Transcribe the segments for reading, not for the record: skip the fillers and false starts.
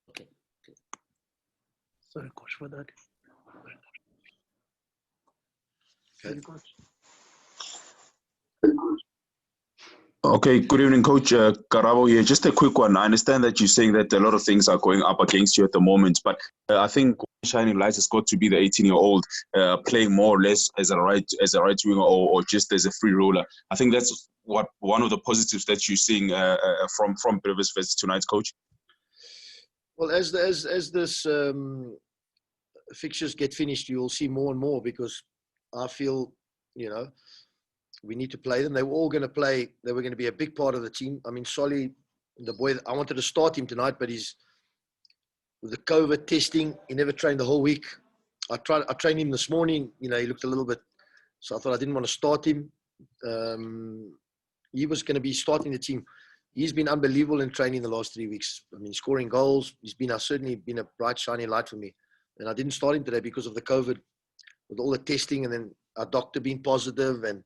Okay. Sorry, coach, for that. Okay. Okay, good evening, Coach. Karabo here. Just a quick one. I understand that you're saying that a lot of things are going up against you at the moment, but I think shining light has got to be the 18-year-old playing more or less as a right winger or just as a free roller. I think that's one of the positives that you're seeing from Bidvest Wits tonight, Coach. Well, as this fixtures get finished, you will see more and more, because I feel, we need to play them. They were all going to play. They were going to be a big part of the team. I mean, Solly, the boy, I wanted to start him tonight, but he's with the COVID testing. He never trained the whole week. I trained him this morning. He looked a little bit, so I thought I didn't want to start him. He was going to be starting the team. He's been unbelievable in training the last 3 weeks. I mean, scoring goals. He's certainly been a bright, shining light for me. And I didn't start him today because of the COVID, with all the testing, and then our doctor being positive, and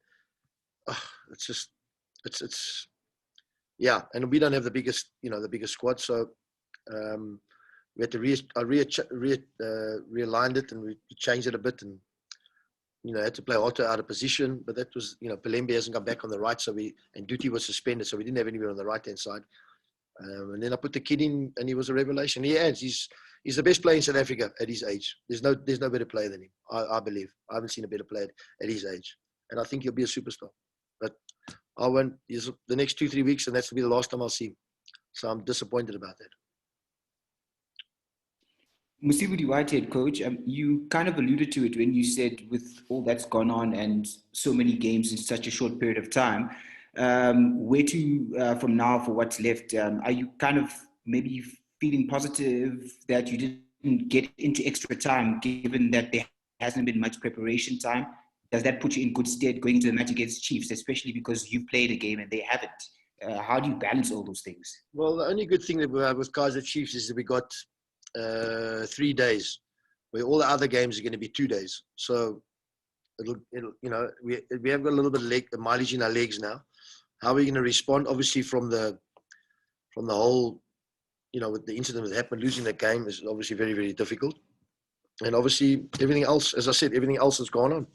yeah. And we don't have the biggest squad, so we had to realigned it, and we changed it a bit, and had to play Otto out of position. But that was, Pelembe hasn't come back on the right, and Duty was suspended, so we didn't have anywhere on the right hand side. And then I put the kid in, and he was a revelation. He's the best player in South Africa at his age. There's no better player than him. I believe. I haven't seen a better player at his age, and I think he'll be a superstar. But I won't. The next 2-3 weeks, and that's will be the last time I'll see him. So I'm disappointed about that. Musibudi Whitehead, Coach, you kind of alluded to it when you said, with all that's gone on and so many games in such a short period of time, where to from now for what's left? Are you kind of maybe feeling positive that you didn't get into extra time, given that there hasn't been much preparation time? Does that put you in good stead going into the match against Chiefs, especially because you've played a game and they haven't? How do you balance all those things? Well, the only good thing that we have with Kaizer Chiefs is that we got 3 days, where all the other games are going to be 2 days. So it'll we have got a little bit of mileage in our legs now. How are we going to respond? Obviously, from the whole, with the incident that happened, losing that game is obviously very, very difficult. And obviously everything else, as I said, everything else has gone on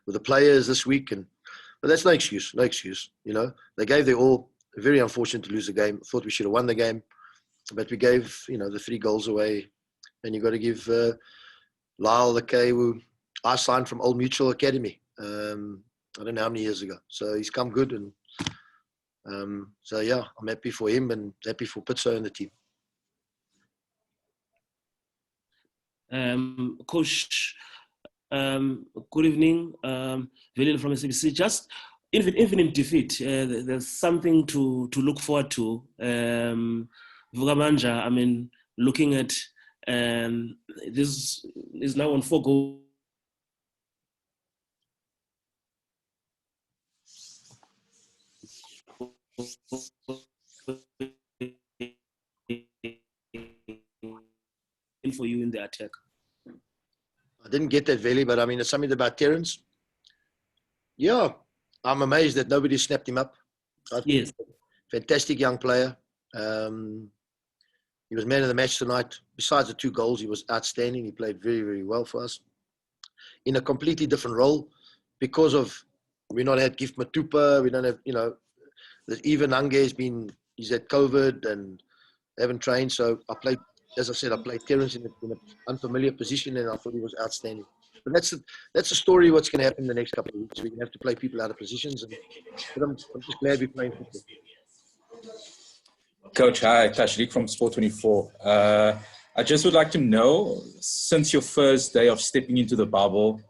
with the players this week, but that's no excuse. They gave their all. Very unfortunate to lose the game. Thought we should have won the game, but we gave the 3 goals away. And you got to give Lyle Lakay, who I signed from Old Mutual Academy. I don't know how many years ago. So he's come good, and so yeah, I'm happy for him and happy for Pitso and the team. Coach, good evening. Velil from SABC. Just even in defeat, there's something to look forward to. Vugamanja, I mean, looking at this is now on 4 goals. For you in the attack. I didn't get that, Veli, but I mean, it's something about Terence. Yeah, I'm amazed that nobody snapped him up. Yes. Fantastic young player. He was man of the match tonight. Besides the 2 goals, he was outstanding. He played very, very well for us in a completely different role, because of we not had Gift Matupa. We don't have, even Nange he's had COVID and haven't trained. So I played, as I said, Terence in an unfamiliar position, and I thought he was outstanding. But that's a story what's going to happen in the next couple of weeks. We're going to have to play people out of positions, but I'm just glad we're playing football. Coach, hi, Tashrik from Sport 24. I just would like to know, since your first day of stepping into the bubble,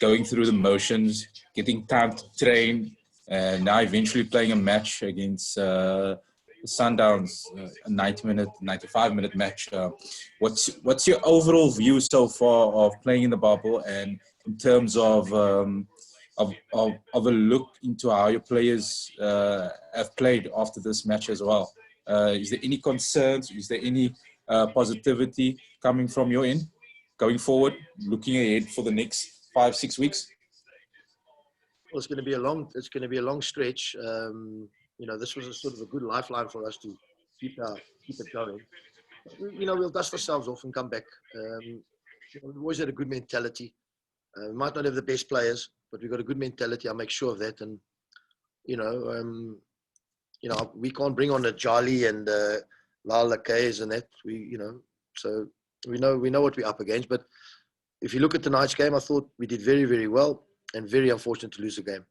going through the motions, getting time to train, and now eventually playing a match against Sundowns, a 95-minute match. What's your overall view so far of playing in the bubble, and in terms of a look into how your players have played after this match as well? Is there any concerns? Is there any positivity coming from your end going forward, looking ahead for the next 5-6 weeks? Well, it's going to be a long stretch. this was a sort of a good lifeline for us to keep it going. We'll dust ourselves off and come back. We've always had a good mentality. We might not have the best players, but we've got a good mentality. I'll make sure of that. And, we can't bring on a Jali and Lyle Lakays and that. So we know what we're up against. But if you look at tonight's game, I thought we did very, very well and very unfortunate to lose the game.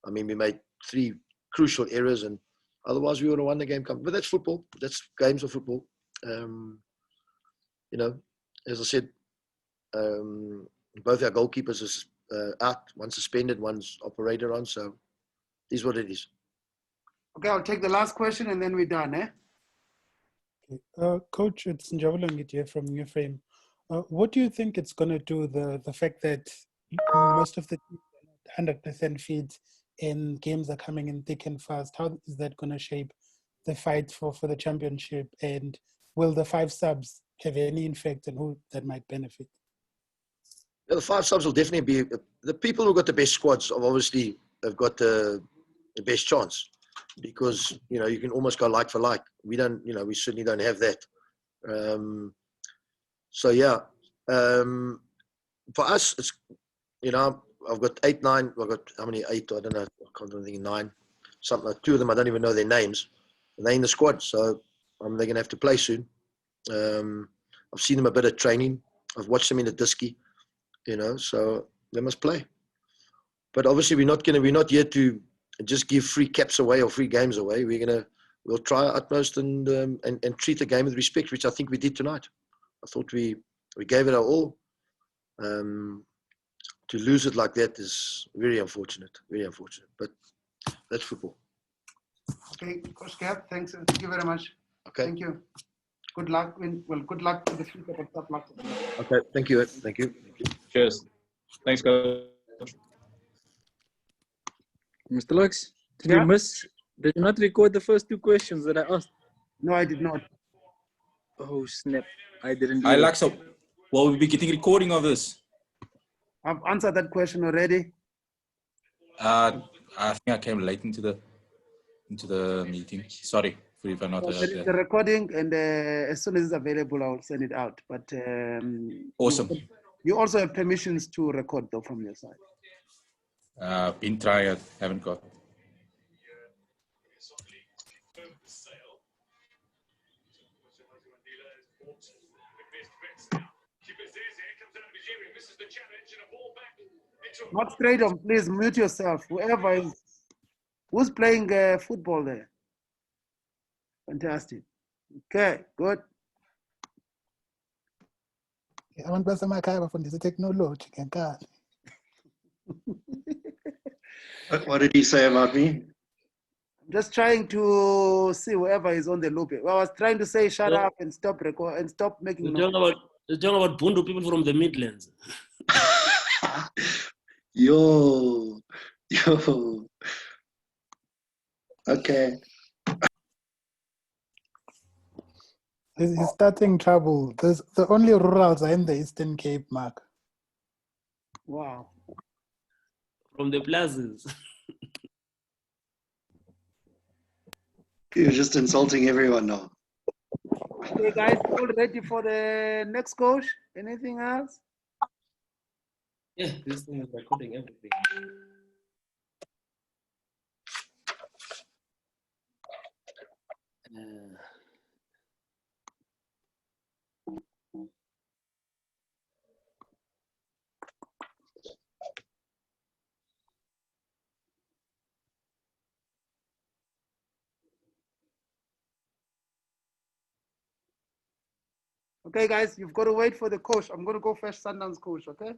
I mean, we made 3 crucial errors, and otherwise we would have won the game. But that's football. That's games of football. As I said, both our goalkeepers are out. One's suspended, one's operated on. So it is what it is. Okay, I'll take the last question and then we're done. Okay. Coach, it's Njavula Ngitye from New Frame. What do you think it's going to do, the fact that most of the teams are not 100% fit and games are coming in thick and fast? How is that going to shape the fight for the championship? And will the 5 subs have any effect on who that might benefit? The 5 subs will definitely be the people who got the best squads. Obviously, have got the best chance, because you can almost go like for like. We don't, we certainly don't have that. For us, it's I've got 8, 9. I've got how many? 8? I don't know. I can't think 9. Something like 2 of them. I don't even know their names. And they're in the squad, so they're going to have to play soon. I've seen them a bit of training. I've watched them in the disky. So they must play. But obviously, we're not here to just give free caps away or free games away. We'll try our utmost and treat the game with respect, which I think we did tonight. I thought we gave it our all. To lose it like that is very unfortunate, but that's football. Okay, Coach Cap, thanks. Thank you very much. Okay. Thank you. Good luck. Good luck to the future, but tough luck. Okay, thank you. Cheers. Thanks, guys. Mr. Lux, did you not record the first 2 questions that I asked? No, I did not. Oh, snap. I didn't do Hi, it. Laxo. Well, we'll be getting recording of this. I've answered that question already. I think I came late into the meeting. Sorry if I not So heard there is that. the recording, and as soon as it's available, I'll send it out. But Awesome. You also have permissions to record, though, from your side. Been trying, haven't got. Not straight on, please mute yourself. Who's playing football there? Fantastic. Okay, good. Abantu basemakhaya bafundisa technology ngenkani. What did he say about me? I'm just trying to see whoever is on the loop. Well, I was trying to say shut up and stop record and stop making noise. You're talking about Bundu people from the Midlands. Yo. Okay. He's starting trouble. The only rurals are in the Eastern Cape, Mark. Wow. From the plazas. You're just insulting everyone now. Okay, guys, all ready for the next coach? Anything else? Yeah, this thing is recording everything. Okay, guys, you've got to wait for the coach. I'm going to go fetch Sundowns coach, okay?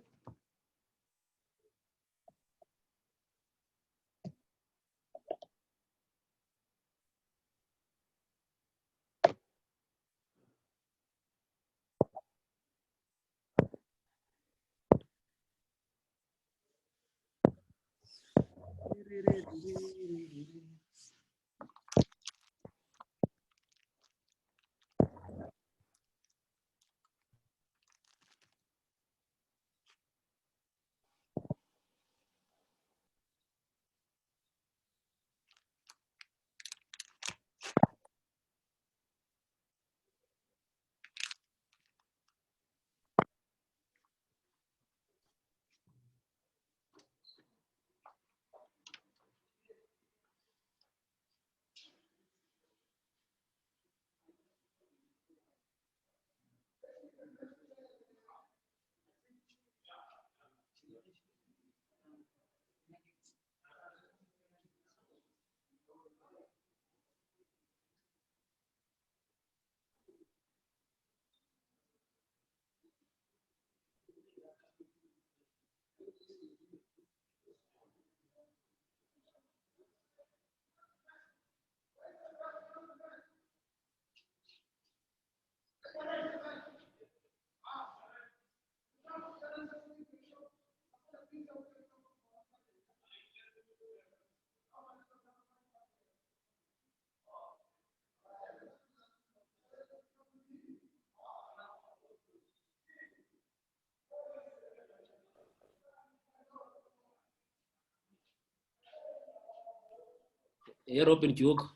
Yeah, Robin Duke.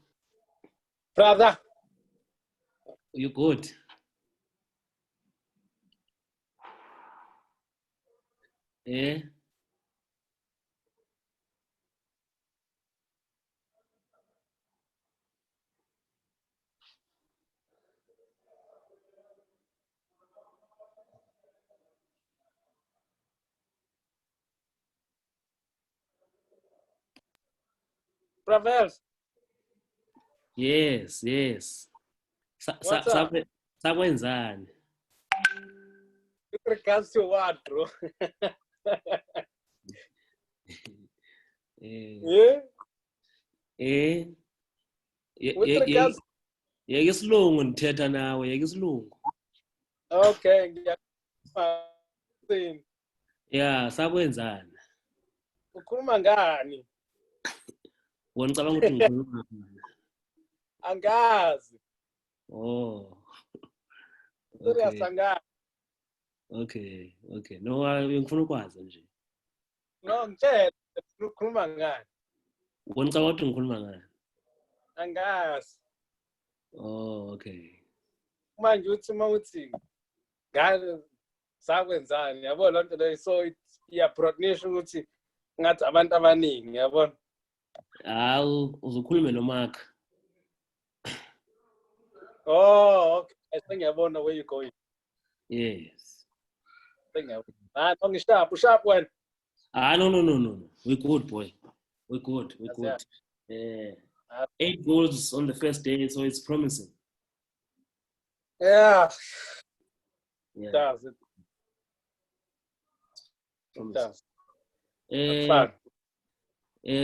Brother. You good? Yeah. Brothers. Yes, yes. What's up? Sakwenzani? With regards to what, bro? Yeah? With regards... Yeke isilungu ndithetha nawe, yeke isilungu. Okay. Yeah, sakwenzani? Ukhuluma ngani? Wona ngicabanga ukuthi ngikhuluma ngani. Angazi. Oh. Serious angazi. Okay. No, ngifuna ukwazi nje. No, ngitshela ukhuluma ngani? Wona ngicabanga ukuthi ngikhuluma ngani. Angazi. Oh, okay. Manje uthi mawuthi ngane sakwenzani yabo lonto leyo so iya broadnation ukuthi ngathi abantu abaningi yabona. Hawu uzokhuluma noMark. Oh, okay. I think ngiyabona where you going. Yes. Ah, no sharp when. Ah, no. We're good, boy. We're good. Yeah. 8 goals on the first day, so it's promising. Yeah. Yeah. Does it? Promising. Fun.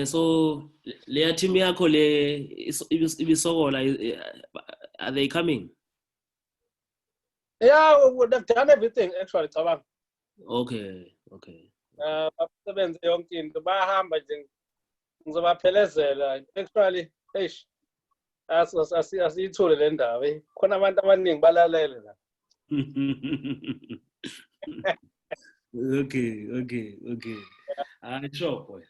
So le team yakho le ibisokola, are they coming? Yeah, they've done everything actually, Tabang. Okay. Basebenze yonke into bahamba nje ngizobaphelezela actually eish asiyithule le ndaba khona abantu abaningi balalele la. Okay. Sure boy.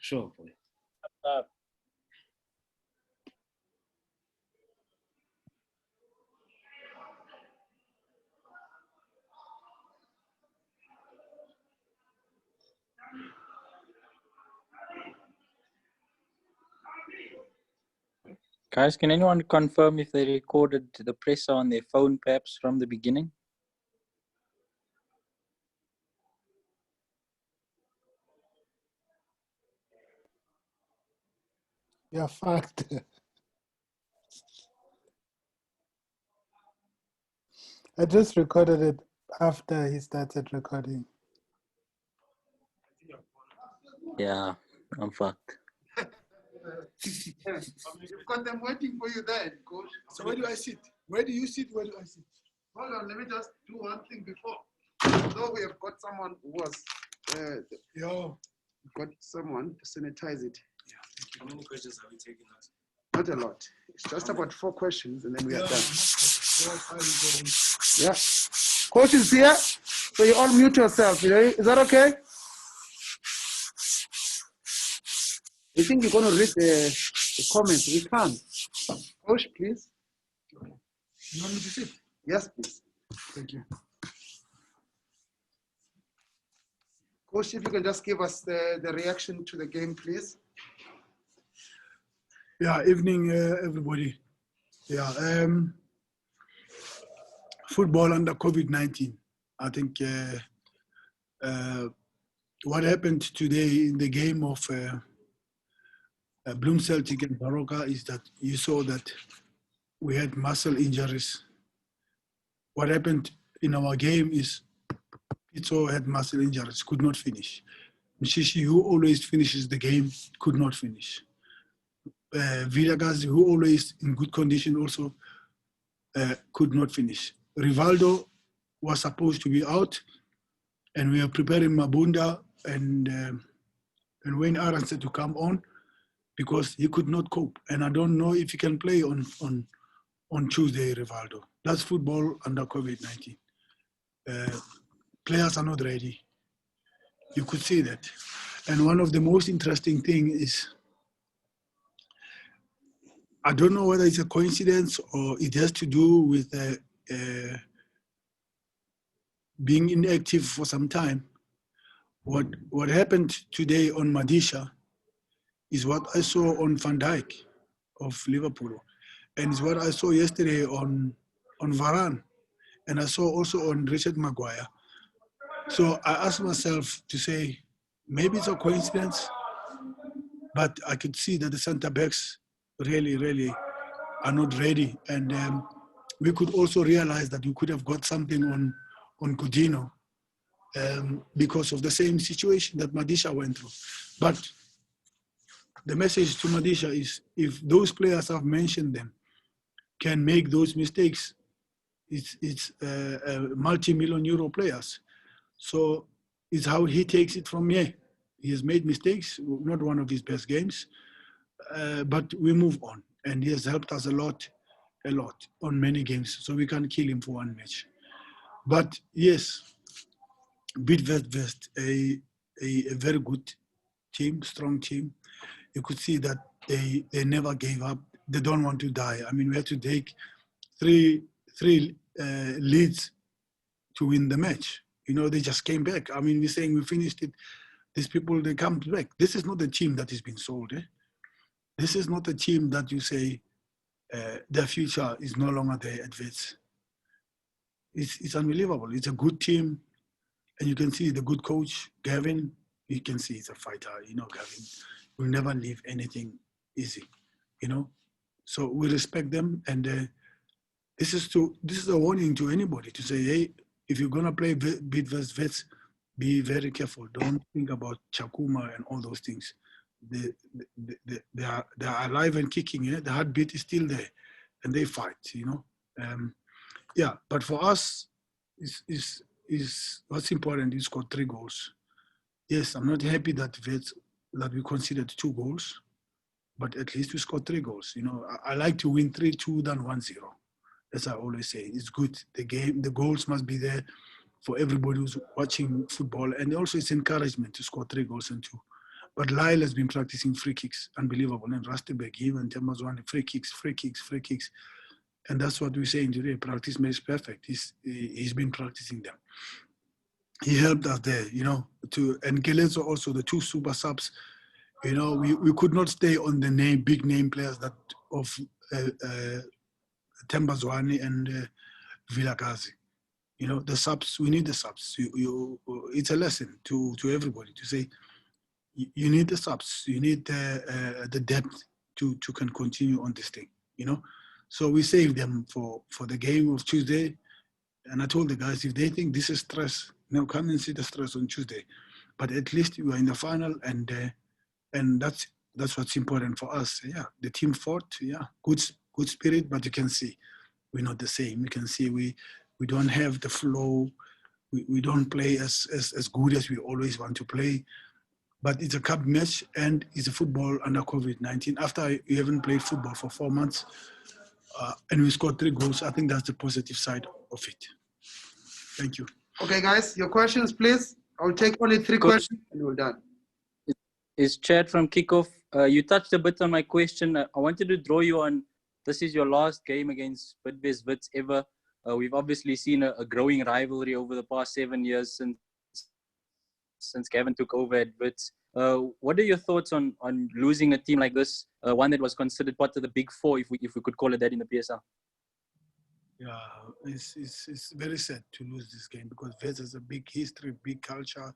Guys, can anyone confirm if they recorded the presser on their phone perhaps from the beginning? Yeah, fact. I just recorded it after he started recording. Yeah, I'm fucked. You've got them waiting for you there, coach. So where do I sit? Where do you sit? Where do I sit? Hold on, let me just do one thing before. Although we have got someone who was, got someone to sanitize it. Yeah. How many questions are we taking? Not a lot. It's just about 4 questions and then we are done. Yeah. Coach is here, so you all mute yourself. Is that okay? I think you're going to read the comments. We can. Coach, please. You want me to sit? Yes, please. Thank you. Coach, if you can just give us the reaction to the game, please. Yeah, evening, everybody. Yeah, football under COVID-19. I think what happened today in the game of Bloem Celtic and Baroka is that you saw that we had muscle injuries. What happened in our game is Pitso had muscle injuries, could not finish. Mshishi, who always finishes the game, could not finish. Villagaz, who always in good condition also, could not finish. Rivaldo was supposed to be out, and we are preparing Mabunda and Wayne Aronson to come on because he could not cope. And I don't know if he can play on Tuesday, Rivaldo. That's football under COVID-19. Players are not ready. You could see that. And one of the most interesting things is I don't know whether it's a coincidence or it has to do with being inactive for some time. What happened today on Madisha is what I saw on Van Dijk of Liverpool, and it's what I saw yesterday on Varane, and I saw also on Richard Maguire. So I asked myself to say, maybe it's a coincidence, but I could see that the centre backs really are not ready, and we could also realize that we could have got something on Coutinho because of the same situation that Madisha went through. But the message to Madisha is, if those players I've mentioned them can make those mistakes, it's multi-million euro players. So it's how he takes it from here. He has made mistakes, not one of his best games, but we move on. And he has helped us a lot on many games. So we can't kill him for one match. But yes, Bidvest Wits, a very good team, strong team. You could see that they never gave up. They don't want to die. I mean, we had to take three leads to win the match. You know, they just came back. I mean, we're saying we finished it. These people, they come back. This is not a team that has been sold. This is not a team that you say their future is no longer there at Wits. It's unbelievable. It's a good team. And you can see the good coach, Gavin, you can see he's a fighter. You know, Gavin will never leave anything easy, you know. So we respect them. And this is a warning to anybody to say, hey, if you're going to play Bidvest Wits, be very careful. Don't think about Chakuma and all those things. They are alive and kicking. The heartbeat is still there, and they fight. You know, yeah. But for us, is what's important. You scored 3 goals. Yes, I'm not happy that we considered 2 goals, but at least we scored 3 goals. You know, I like to win 3-2 than 1-0. As I always say, it's good. The goals must be there for everybody who's watching football, and also it's encouragement to score 3 goals and 2. But Lyle has been practicing free kicks, unbelievable, and Rustenburg, even Temazwane, free kicks. And that's what we're saying today. Practice makes perfect. He's been practicing them. He helped us there, you know. And Kelezo also, the 2 super subs. You know, we could not stay on the big name players that of Tembazwane and Vilakazi. You know, the subs, we need the subs. It's a lesson to everybody to say, you need the subs, you need the depth to can continue on this thing, you know. So we saved them for the game of Tuesday. And I told the guys, if they think this is stress, now come and see the stress on Tuesday. But at least we are in the final, and that's what's important for us. Yeah, the team fought. Yeah, good spirit, but you can see we're not the same. You can see we don't have the flow. We don't play as good as we always want to play. But it's a cup match, and it's a football under COVID-19. After you haven't played football for 4 months, and we scored 3 goals, I think that's the positive side of it. Thank you. Okay, guys, your questions, please. I'll take only 3 questions and we're done. It's Chad from Kickoff. You touched a bit on my question. I wanted to draw you on, this is your last game against Bidvest Wits ever. We've obviously seen a growing rivalry over the past 7 years since Gavin took over at Wits. What are your thoughts on losing a team like this, one that was considered part of the Big Four, if we could call it that, in the PSL? Yeah, it's very sad to lose this game because Wits has a big history, big culture.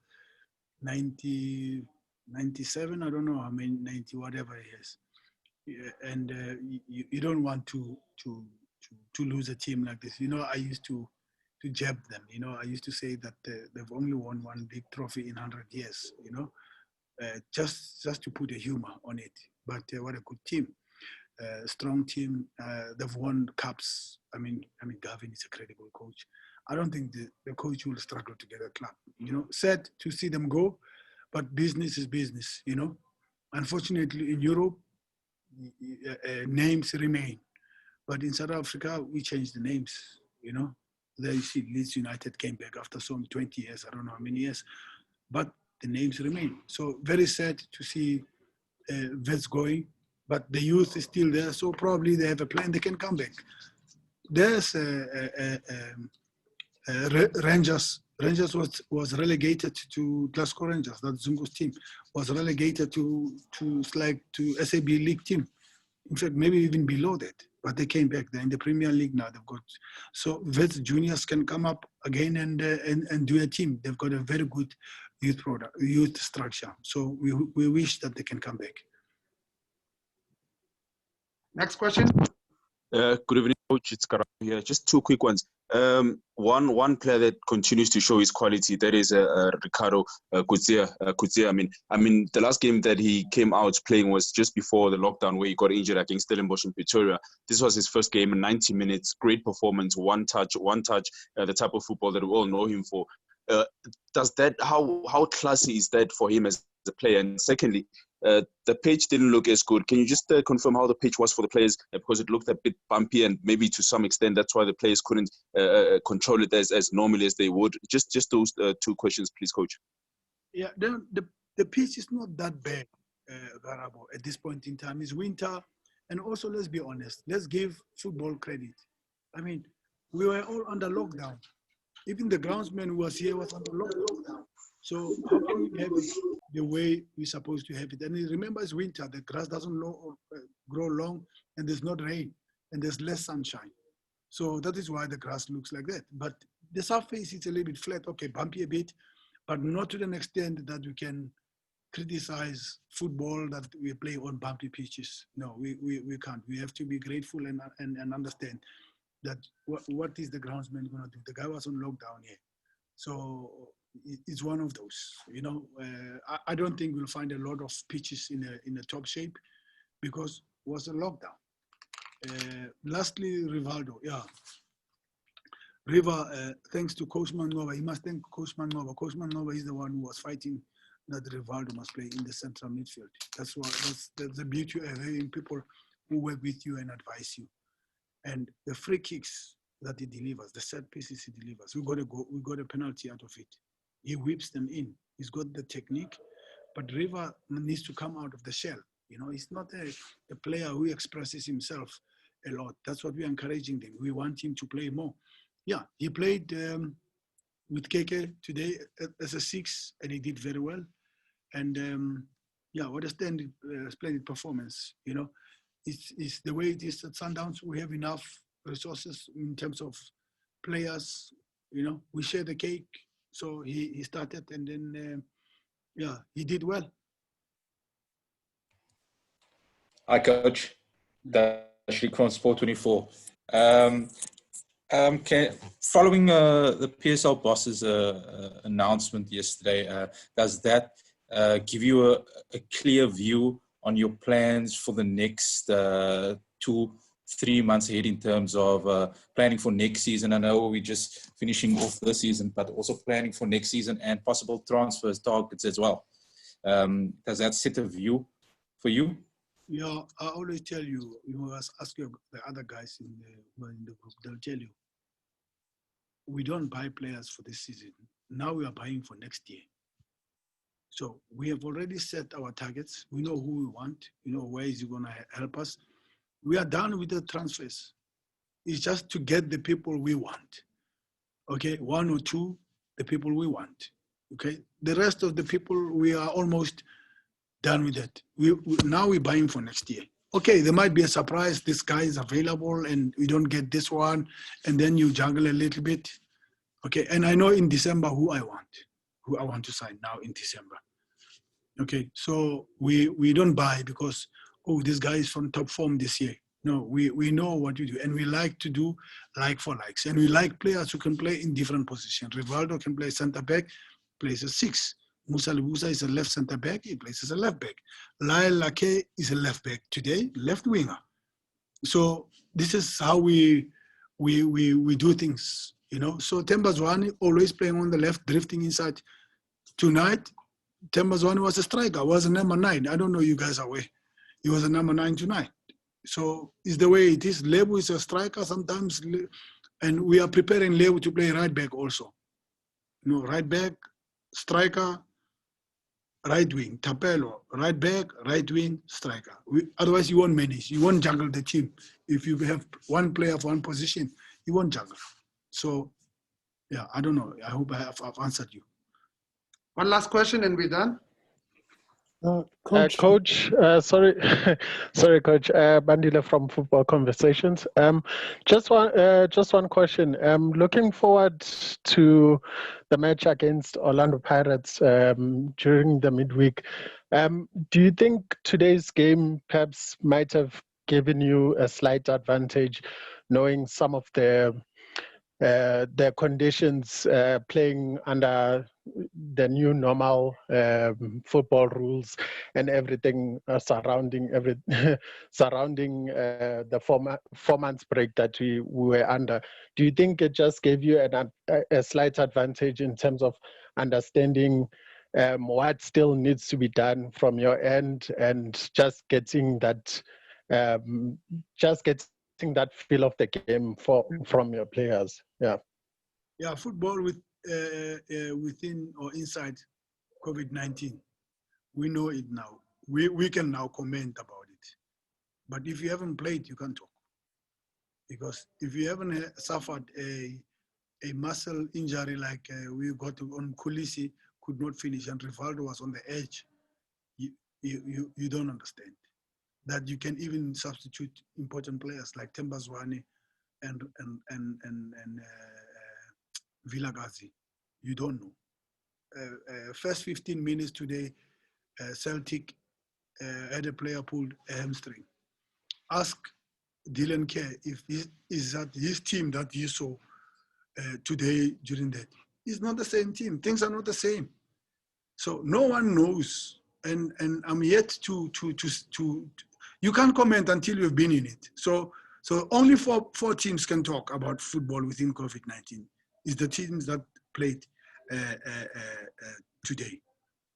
97, I don't know, I mean 90, whatever it is. Yeah, and you don't want to lose a team like this. You know, I used to jab them. You know, I used to say that they've only won 1 big trophy in 100 years. You know, just to put a humor on it. But what a good team, strong team. They've won cups. I mean, Gavin is a credible coach. I don't think the coach will struggle to get a club. You know, sad to see them go, but business is business. You know, unfortunately in Europe, names remain, but in South Africa we changed the names. You know, there you see Leeds United came back after some 20 years, I don't know how many years, but the names remain. So very sad to see Wits going, but the youth is still there, so probably they have a plan. They can come back. There's Rangers. Rangers was relegated to Glasgow Rangers. That Zungu's team was relegated to SAB League team. In fact, maybe even below that. But they came back. They're in the Premier League now. They've got so Wits juniors can come up again and do a team. They've got a very good youth structure. So we wish that they can come back. Next question. Good evening, Coach. It's Karabo here. Just two quick ones. One player that continues to show his quality, that is Ricardo Kutsia. I mean, the last game that he came out playing was just before the lockdown, where he got injured against Stellenbosch in Pretoria. This was his first game in 90 minutes. Great performance, one touch. The type of football that we all know him for. How classy is that for him as a player? And secondly, the pitch didn't look as good. Can you just confirm how the pitch was for the players? Because it looked a bit bumpy, and maybe to some extent that's why the players couldn't control it as normally as they would. Just those two questions, please, Coach. Yeah, the pitch is not that bad, Garabo, at this point in time. It's winter, and also let's be honest. Let's give football credit. I mean, we were all under lockdown. Even the groundsman who was here was under lockdown. So how can we have it the way we're supposed to have it? And remember, it's winter. The grass doesn't grow long, and there's not rain, and there's less sunshine. So that is why the grass looks like that. But the surface is a little bit flat, okay, bumpy a bit, but not to an extent that we can criticize football that we play on bumpy pitches. No, we can't. We have to be grateful and understand that what is the groundsman going to do? The guy was on lockdown here. So it's one of those, you know. I don't think we'll find a lot of pitches in a top shape because it was a lockdown. Lastly, Rivaldo. Yeah. River, thanks to Coach Manova. He must thank Coach Manova. Coach Manova is the one who was fighting that Rivaldo must play in the central midfield. That's the beauty of having people who work with you and advise you. And the free kicks that he delivers, the set pieces he delivers, we got a penalty out of it. He whips them in. He's got the technique, but River needs to come out of the shell. You know, he's not a player who expresses himself a lot. That's what we're encouraging them. We want him to play more. Yeah, he played with KK today as a 6, and he did very well. And yeah, what a splendid performance. You know, it's the way it is at Sundowns. We have enough resources in terms of players. You know, we share the cake. So he started, and then yeah, he did well. Hi, Coach. Dashik from Sport 24. Following the PSL boss's announcement yesterday, does that give you a clear view on your plans for the next 2-3 months ahead in terms of planning for next season? I know we're just finishing off this season, but also planning for next season and possible transfers targets as well. Does that set a view for you? Yeah, I always tell you, you must ask the other guys in the group, they'll tell you, we don't buy players for this season. Now we are buying for next year. So we have already set our targets. We know who we want. You know, where is he going to help us? We are done with the transfers. It's just to get the people we want. Okay, 1 or 2, the people we want. Okay, the rest of the people, we are almost done with that. Now we're buying for next year. Okay, there might be a surprise. This guy is available and we don't get this one. And then you juggle a little bit. Okay, and I know in December who I want to sign now in December. Okay, so we don't buy because, oh, this guy is from top form this year. No, we know what you do. And we like to do like for likes. And we like players who can play in different positions. Rivaldo can play center back, plays a 6. Musa Libusa is a left center back, he plays as a left back. Lyle Lakay is a left back today, left winger. So this is how we do things, you know. So Tembazwani always playing on the left, drifting inside. Tonight, Tembazwani was a striker, was a number 9. I don't know you guys are aware. He was a number 9 tonight. So it's the way it is. Lebu is a striker sometimes, and we are preparing Lebu to play right back also. You know, right back, striker, right wing, Tapelo, right back, right wing, striker. Otherwise, you won't manage. You won't juggle the team. If you have one player for one position, you won't juggle. So, yeah, I don't know. I hope I've answered you. One last question and we're done. Coach, sorry, sorry, Coach. Bandila from Football Conversations. Just one question. Looking forward to the match against Orlando Pirates during the midweek. Do you think today's game perhaps might have given you a slight advantage, knowing some of the conditions playing under the new normal football rules and everything surrounding surrounding the 4 months break that we were under? Do you think it just gave you a slight advantage in terms of understanding what still needs to be done from your end and just getting that that feel of the game from your players? Yeah, football within or inside COVID-19, we know it now. We can now comment about it. But if you haven't played, you can't talk. Because if you haven't suffered a muscle injury like we got on Kulisi, could not finish, and Rivaldo was on the edge, you don't understand that you can even substitute important players like Tembazwane and Vilagazi. You don't know. First 15 minutes today, Celtic had a player pulled a hamstring. Ask Dylan Kerr if is that his team that you saw today during that. It's not the same team. Things are not the same. So no one knows. And I'm yet to you can't comment until you've been in it. So only four teams can talk about football within COVID-19. Is the teams that played today.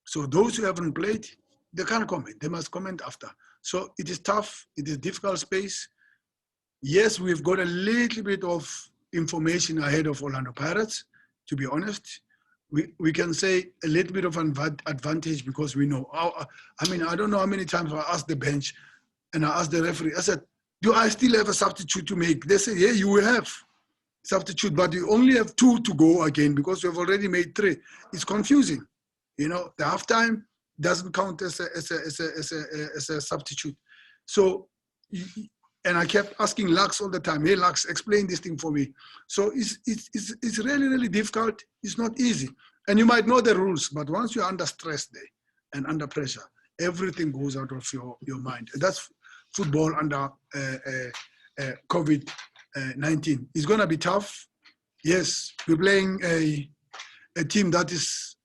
So those who haven't played, they can't comment. They must comment after. So it is tough. It is difficult space. Yes, we've got a little bit of information ahead of Orlando Pirates, to be honest. We can say a little bit of an advantage because we know. I mean, I don't know how many times I asked the bench and I asked the referee, I said, do I still have a substitute to make? They say, yeah, you will have substitute, but you only have 2 to go again because you've already made 3. It's confusing. You know, the halftime doesn't count as a substitute. So, and I kept asking Lux all the time, hey, Lux, explain this thing for me. So it's really, really difficult. It's not easy. And you might know the rules, but once you're under stress there and under pressure, everything goes out of your mind. And that's football under COVID-19. It's going to be tough. Yes, we're playing a team that is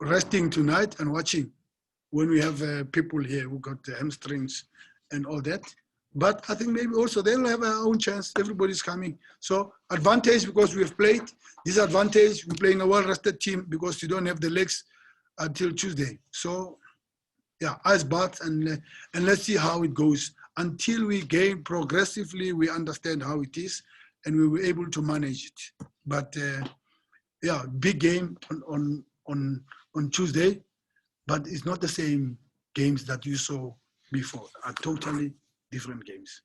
resting tonight and watching when we have people here who got the hamstrings and all that. But I think maybe also they'll have their own chance. Everybody's coming. So advantage because we've played. Disadvantage, we're playing a well-rested team because you don't have the legs until Tuesday. So yeah, ice bath and let's see how it goes. Until we gain progressively, we understand how it is and we were able to manage it. But yeah, big game on Tuesday, but it's not the same games that you saw before. Are totally different games.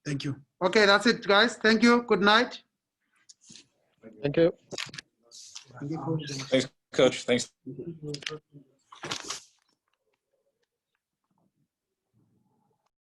Thank you. Okay, that's it, guys. Thank you. Good night. Thank you. Thank you, Coach. Thanks, Coach. Thanks.